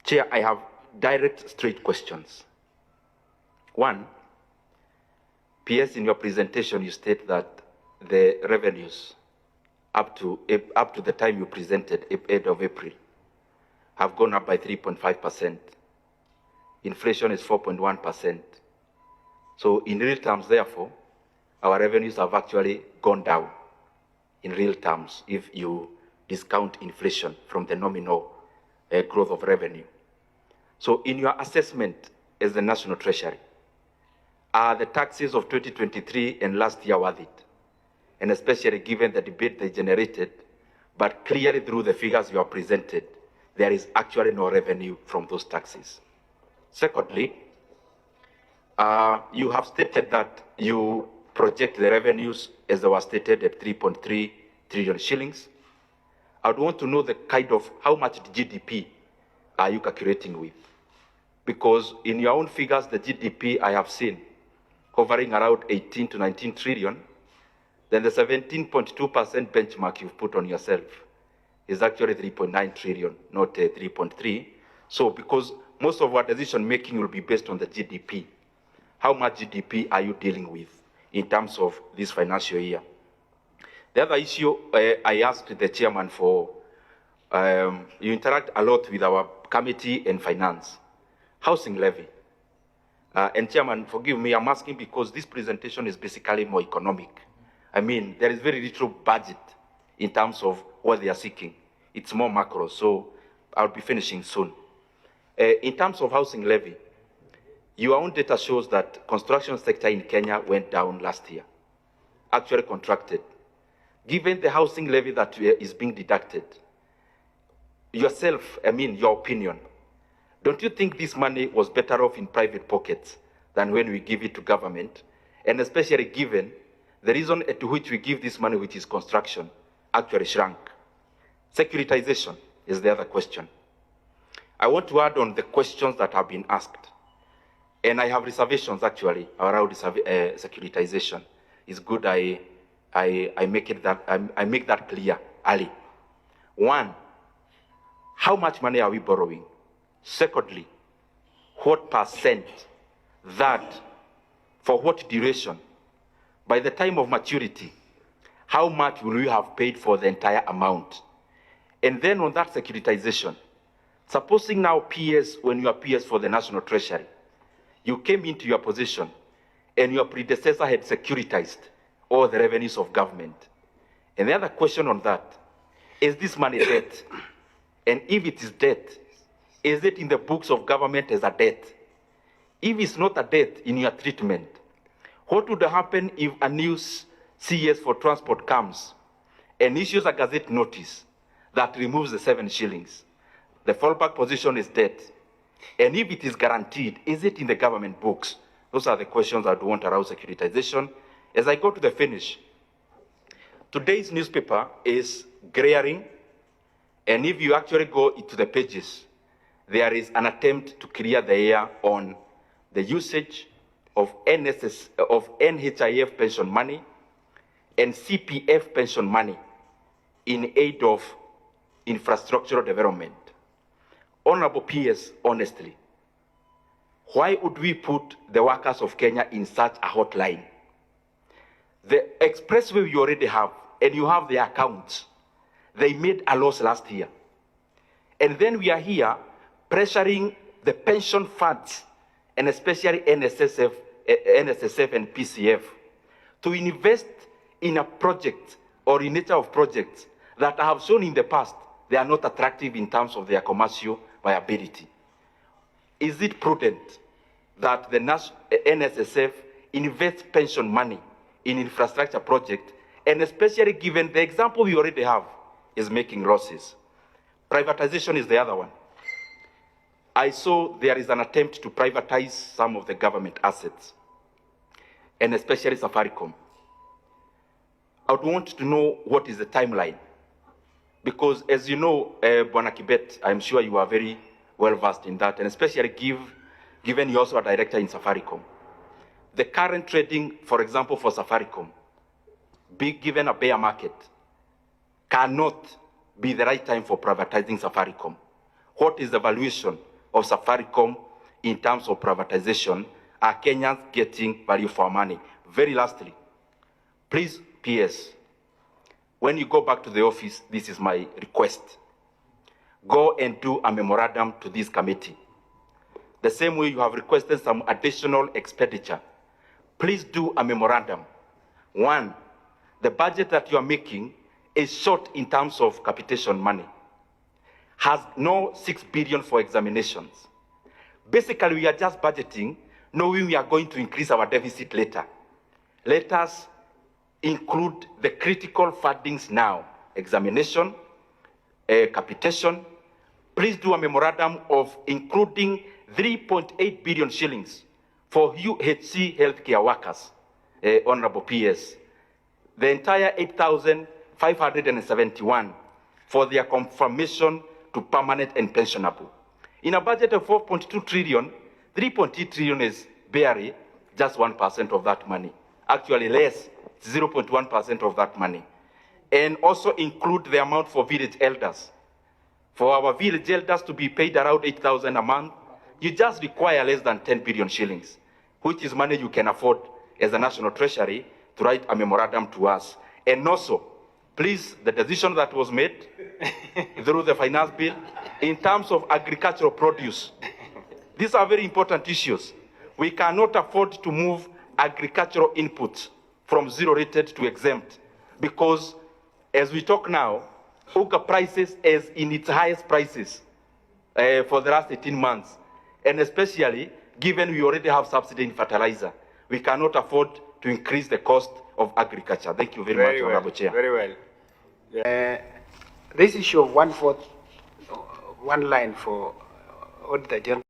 Chair, I have direct, straight questions. One, PS, in your presentation, you state that the revenues up to the time you presented, 8th of April, have gone up by 3.5%. Inflation is 4.1%. So in real terms, therefore, our revenues have actually gone down in real terms if you discount inflation from the nominal growth of revenue. So in your assessment as the National Treasury, are the taxes of 2023 and last year worth it? And especially given the debate they generated, but clearly through the figures you have presented, there is actually no revenue from those taxes. Secondly, you have stated that you project the revenues as they were stated at 3.3 trillion shillings. I would want to know the kind of how much GDP are you calculating with? Because in your own figures, the GDP I have seen hovering around 18 to 19 trillion, then the 17.2% benchmark you've put on yourself is actually 3.9 trillion, not 3.3. So because most of our decision making will be based on the GDP, how much GDP are you dealing with in terms of this financial year? The other issue I asked the chairman for, you interact a lot with our committee and finance. Housing levy. And chairman, forgive me, I'm asking because this presentation is basically more economic. I mean, there is very little budget in terms of what they are seeking. It's more macro, so I'll be finishing soon. In terms of housing levy, your own data shows that construction sector in Kenya went down last year, actually contracted. Given the housing levy that is being deducted, yourself, I mean, your opinion, don't you think this money was better off in private pockets than when we give it to government? And especially given the reason to which we give this money, which is construction, actually shrunk. Securitization is the other question. I want to add on the questions that have been asked. And I have reservations actually around securitization. It's good I make that clear early. One, how much money are we borrowing? Secondly, what percent, that, for what duration? By the time of maturity, how much will we have paid for the entire amount? And then on that securitization, supposing now PS, when you are PS for the National Treasury, you came into your position and your predecessor had securitized all the revenues of government. And the other question on that, is this money debt? And if it is debt, is it in the books of government as a debt? If it's not a debt in your treatment, what would happen if a new CS for transport comes and issues a gazette notice that removes the 7 shillings? The fallback position is debt. And if it is guaranteed, is it in the government books? Those are the questions I'd want around securitization. As I go to the finish, today's newspaper is glaring, and if you actually go into the pages, there is an attempt to clear the air on the usage of NHIF pension money and CPF pension money in aid of infrastructural development. Honorable PS, honestly, why would we put the workers of Kenya in such a hotline? The expressway you already have, and you have the accounts, they made a loss last year. And then we are here pressuring the pension funds, and especially NSSF and PCF, to invest in a project or in nature of projects that I have shown in the past they are not attractive in terms of their commercial viability. Is it prudent that the NSSF invests pension money in infrastructure projects, and especially given the example we already have is making losses? Privatization is the other one. I saw there is an attempt to privatize some of the government assets, and especially Safaricom. I would want to know what is the timeline. Because as you know, Bwana Kibet, I'm sure you are very well versed in that, and especially given you're also a director in Safaricom. The current trading, for example, for Safaricom, given a bear market, cannot be the right time for privatizing Safaricom. What is the valuation of Safaricom in terms of privatization, are Kenyans getting value for money? Very lastly, please, PS, when you go back to the office, this is my request. Go and do a memorandum to this committee. The same way you have requested some additional expenditure, please do a memorandum. One, the budget that you are making is short in terms of capitation money, has no 6 billion for examinations. Basically, we are just budgeting, knowing we are going to increase our deficit later. Let us include the critical fundings now, examination, capitation. Please do a memorandum of including 3.8 billion shillings for UHC healthcare workers, Honorable PS. The entire 8,571 for their confirmation to permanent and pensionable. In a budget of 4.2 trillion, 3.8 trillion is barely just 1% of that money. Actually less, 0.1% of that money. And also include the amount for village elders. For our village elders to be paid around 8,000 a month, you just require less than 10 billion shillings, which is money you can afford as a national treasury to write a memorandum to us. And also, please, the decision that was made through the finance bill in terms of agricultural produce, these are very important issues. We cannot afford to move agricultural inputs from zero rated to exempt, because as we talk now, Uga prices is in its highest prices for the last 18 months. And especially, given we already have subsidy in fertilizer, we cannot afford to increase the cost of agriculture. Thank you very much, Honorable Chair. Very well. This issue of one line for Auditor General